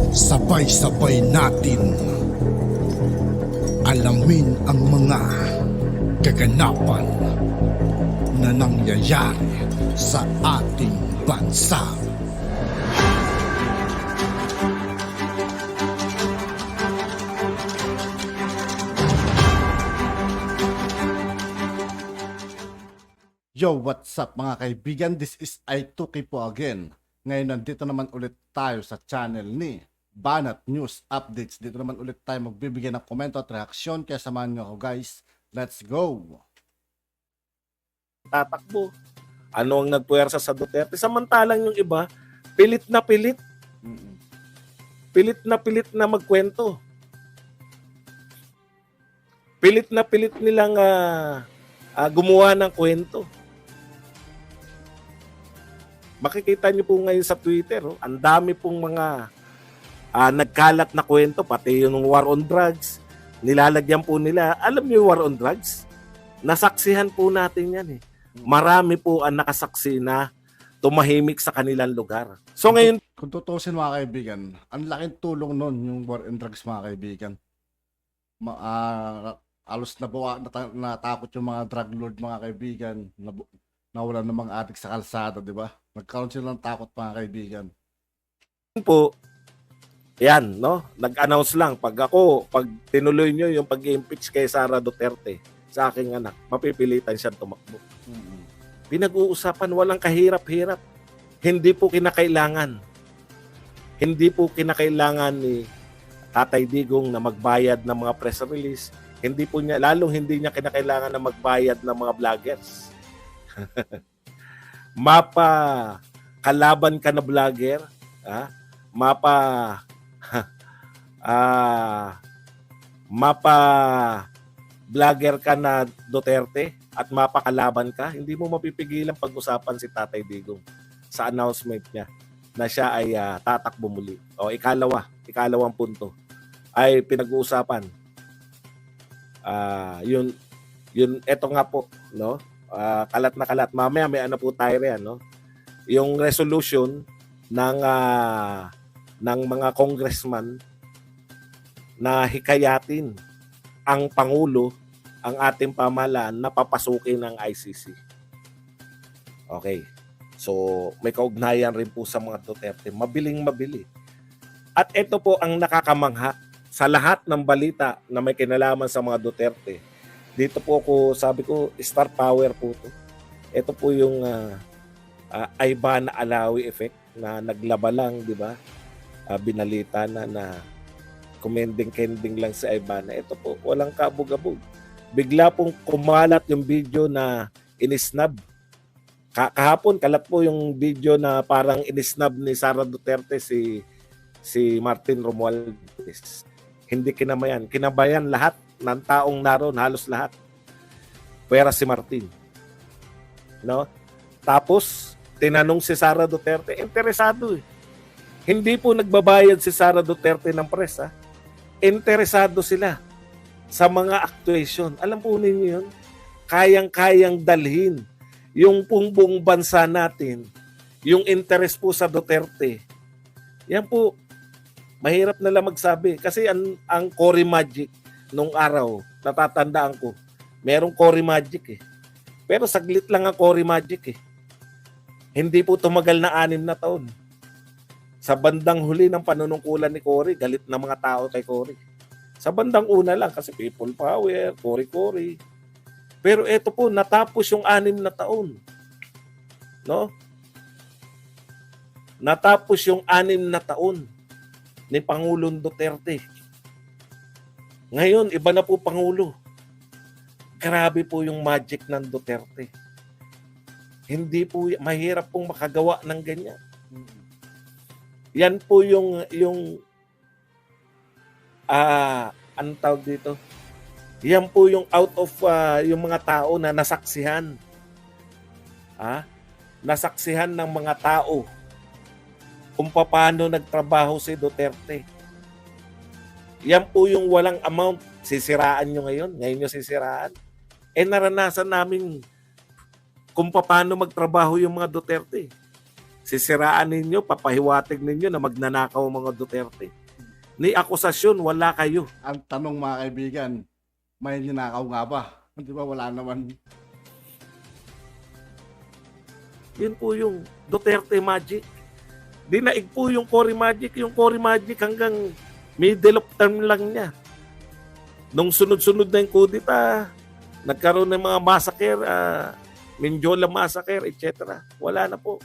Sabay-sabay natin alamin ang mga kaganapan na nangyayari sa ating bansa. Yo, what's up mga kaibigan? This is I2K po again. Ngayon nandito naman ulit tayo sa channel ni Banat News Updates. Dito naman ulit tayo magbibigay ng komento at reaksyon. Kaya samahan nyo ako guys. Let's go! Tatakbo. Ano ang nagpuwersa sa Duterte? Samantalang yung iba, pilit na pilit. Pilit na magkwento. Pilit na pilit nilang gumawa ng kwento. Makikita niyo po ngayon sa Twitter, ang dami pong mga nagkalat na kwento, pati yung war on drugs, nilalagyan po nila. Alam niyo yung war on drugs? Nasaksihan po natin yan eh. Marami po ang nakasaksi na tumahimik sa kanilang lugar. So ngayon, Kung tutusin mga kaibigan, ang laking tulong nun yung war on drugs mga kaibigan. Alos natakot yung mga drug lord mga kaibigan. Nawalan ng mga adik sa kalsada, di ba? Nagkaroon sila ng takot mga kaibigan. po, yan, no? Nag-announce lang, pag tinuloy nyo yung pag-impeach kay Sara Duterte sa aking anak, mapipilitan siyang tumakbo. Pinag-uusapan, walang kahirap-hirap. Hindi po kinakailangan. Hindi po kinakailangan ni Tatay Digong na magbayad ng mga press release. Hindi po niya, lalong hindi niya kinakailangan na magbayad ng mga vloggers. Mapa kalaban ka na vlogger, mapa vlogger ka na Duterte at mapakalaban ka, hindi mo mapipigilan pag-usapan si Tatay Digong sa announcement niya na siya ay tatakbo muli. O ikalawang punto ay pinag-uusapan. Yun eto nga po, no? Kalat na kalat. Mamaya may ano po tayo riyan, no? Yung resolution ng mga congressman na hikayatin ang Pangulo, ang ating pamahalaan na papasukin ng ICC. Okay. So, may kaugnayan rin po sa mga Duterte. Mabiling-mabili. At ito po ang nakakamangha sa lahat ng balita na may kinalaman sa mga Duterte. Dito po ako, sabi ko, star power po to. Ito po yung Aibana Alawi effect na naglaba lang, di ba? Binalita na kumending-kending lang si Aibana. Ito po, walang kabog-abog. Bigla pong kumalat yung video na inisnab. Kahapon, kalat po yung video na parang inisnab ni Sara Duterte si Martin Romualdez. Hindi kinamayan. Kinabayan lahat ng taong naroon, halos lahat. Pwera si Martin. No? Tapos, tinanong si Sara Duterte, interesado eh. Hindi po nagbabayad si Sara Duterte ng press, ha? Interesado sila sa mga actuation. Alam po ninyo yun? Kayang-kayang dalhin yung buong bansa natin, yung interest po sa Duterte. Yan po, mahirap na lang magsabi. Kasi ang Cory Magic, nung araw, natatandaan ko, merong Cory Magic eh. Pero saglit lang ang Cory Magic eh. Hindi po tumagal na 6 na taon. Sa bandang huli ng panunungkulan ni Cory, galit na mga tao kay Cory. Sa bandang una lang, kasi people power, Cory. Pero eto po, natapos yung 6 na taon. No? Natapos yung 6 na taon ni Pangulong Duterte. Ngayon, iba na po Pangulo. Grabe po yung magic ng Duterte. Hindi po, mahirap pong makagawa ng ganyan. Yan po yung anong tawag dito? Yan po yung out of yung mga tao na nasaksihan. Nasaksihan ng mga tao kung paano nagtrabaho si Duterte. Yan po yung walang amount. Sisiraan nyo ngayon. Ngayon nyo sisiraan. Naranasan namin kung paano magtrabaho yung mga Duterte. Sisiraan ninyo, papahiwatig ninyo na magnanakaw ang mga Duterte. Ni akusasyon, wala kayo. Ang tanong mga kaibigan, may ninakaw nga ba? Di ba wala naman? Yun po yung Duterte magic. Dinaig po yung Cory magic. Yung Cory magic hanggang middle of term lang niya. Nung sunod-sunod na yung kudita, nagkaroon ng mga massacre, Mindiola massacre, etc. Wala na po.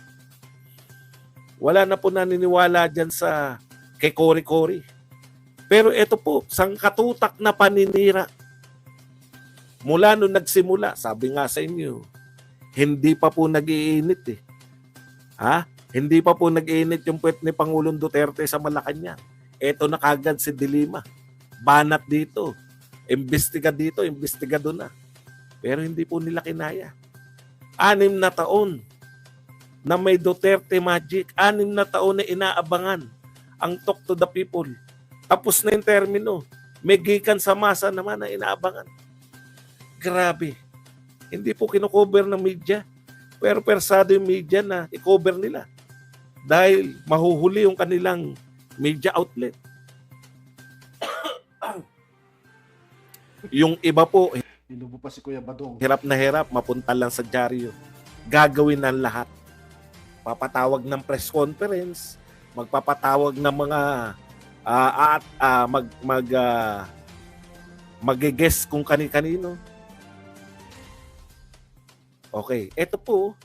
Wala na po naniniwala dyan sa kay Cory. Pero ito po, sangkatutak na paninira. Mula nung nagsimula, sabi nga sa inyo, hindi pa po nag-iinit eh. Hindi pa po nag-iinit yung puwet ni Pangulong Duterte sa Malacanang. Ito na kagad si Dilima. Banat dito. Imbestiga dito, imbestiga doon na. Pero hindi po nila kinaya. 6 na taon na may Duterte magic. 6 na taon na inaabangan ang talk to the people. Tapos na yung termino. May gikan sa masa naman na inaabangan. Grabe. Hindi po kinocover ng media. Pero persado yung media na i-cover nila. Dahil mahuhuli yung kanilang media outlet. Yung iba po, Inubo pa si Kuya Badong. hirap na hirap, mapunta lang sa dyaryo. Gagawin ng lahat. Papatawag ng press conference, magpapatawag ng mga mag-guess kung kani-kanino. Okay, eto po.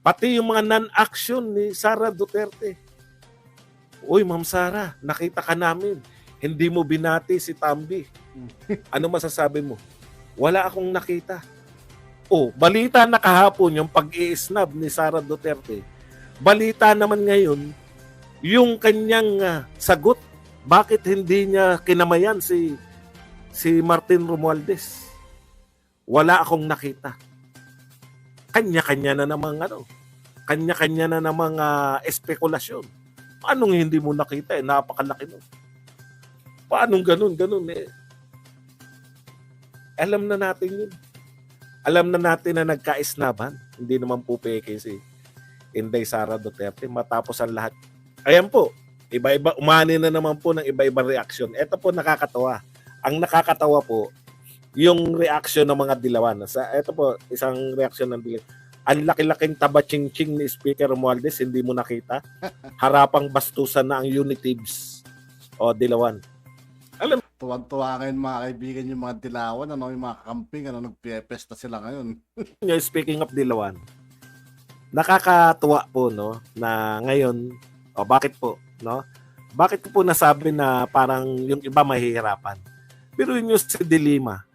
Pati yung mga non-action ni Sara Duterte. Uy, Ma'am Sara, nakita ka namin. Hindi mo binati si Tambi. Ano masasabi mo? Wala akong nakita. Balita na kahapon yung pag-i-snub ni Sara Duterte. Balita naman ngayon yung kanyang sagot. Bakit hindi niya kinamayan si Martin Romualdez? Wala akong nakita. Kanya-kanya na namang kanya-kanya na namang espekulasyon. Paanong hindi mo nakita? Napakalaki nun. Paanong ganun eh? Alam na natin yun. Alam na natin na nagka-isnaban. Hindi naman po peke si Inday Sara Duterte matapos ang lahat. Ayan po, iba-iba, umani na naman po ng iba-ibang reaksyon. Ito po nakakatawa. Ang nakakatawa po, yung reaksyon ng mga dilawan. Ito po, isang reaksyon ng dilawan. Ang laki-laking taba-ching-ching ni Speaker Romualdez, hindi mo nakita. Harapang bastusan na ang unitives o dilawan. Tuwang-tuwa ngayon mga kaibigan yung mga dilawan, yung mga camping, nagpiyepesta sila ngayon. Speaking of dilawan, nakakatuwa po, no, na ngayon, bakit po, no? Bakit ko po nasabi na parang yung iba mahihirapan? Pero yun yung si Dilima.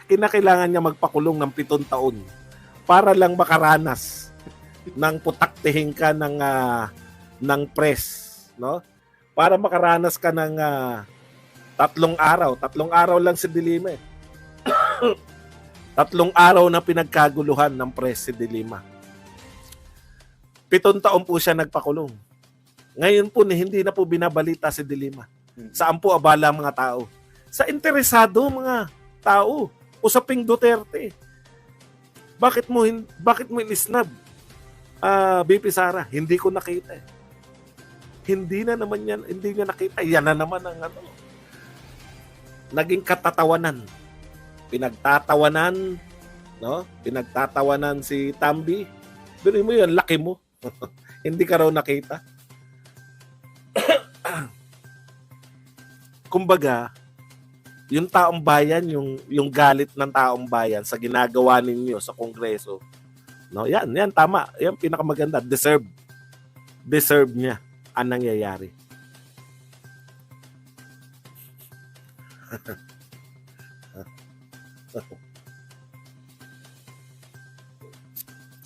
Kinakailangan niya magpakulong ng 7 taon para lang makaranas ng putaktihin ka ng press, no? Para makaranas ka ng 3 araw. 3 araw lang si Dilima eh. 3 araw na pinagkaguluhan ng press si Dilima. 7 taon po siya nagpakulong. Ngayon po hindi na po binabalita si Dilima. Saan po abala ang mga tao? Sa interesado mga tao. Usaping Duterte. Bakit mo ilisnab? BP Sara, hindi ko nakita eh. Hindi niya nakita. Yan na naman ang naging katatawanan. Pinagtatawanan, no? Pinagtatawanan si Tambi. Pero mo yun, laki mo. Hindi ka raw nakita. Kumbaga, yung taong bayan, yung galit ng taong bayan sa ginagawa ninyo sa Kongreso, no? Yan tama. Yan pinakamaganda. Deserve niya ang nangyayari.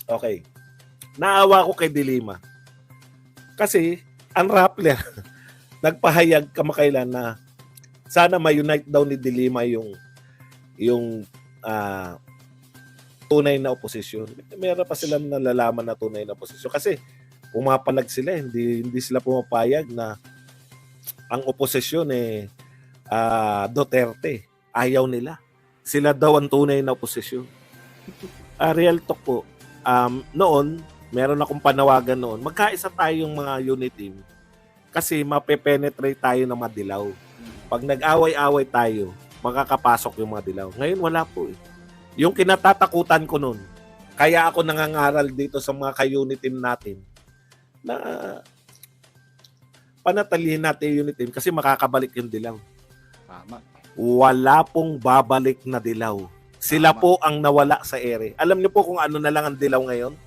Okay. Naawa ko kay Dilima. Kasi, ang Rappler, nagpahayag kamakailan na sana ma-unite daw ni Dilima yung tunay na oposisyon. Meron pa silang nalalaman na tunay na oposisyon. Kasi, pumapalag sila. Hindi sila pumapayag na ang oposisyon Duterte. Ayaw nila. Sila daw ang tunay na oposisyon. Real talk po. noon, meron akong panawagan noon, magkaisa tayong mga unit team kasi mape-penetrate tayo ng mga dilaw. Pag nag-away-away tayo, makakapasok yung mga dilaw. Ngayon, wala po eh. Yung kinatatakutan ko noon, kaya ako nangangaral dito sa mga ka-unit team natin na panatalihin natin yung unit team kasi makakabalik yung dilaw. Tama. Wala pong babalik na dilaw. Sila Tama. po ang nawala sa ere. Alam niyo po kung ano na lang ang dilaw ngayon?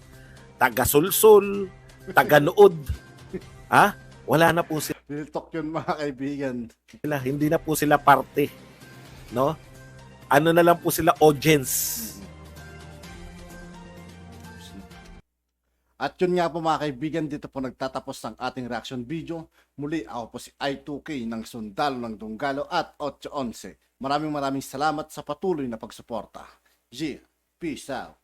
Taga-sulsul, taga-nood. Ha? Wala na po Real talk yun mga kaibigan. sila. Hindi na po sila parte. No? Ano na lang po sila, audience. At yun nga po mga kaibigan, dito po nagtatapos ang ating reaction video. Muli ako po si I2K ng Sundalo ng Dunggalo at 811. Maraming salamat sa patuloy na pagsuporta. G, peace out.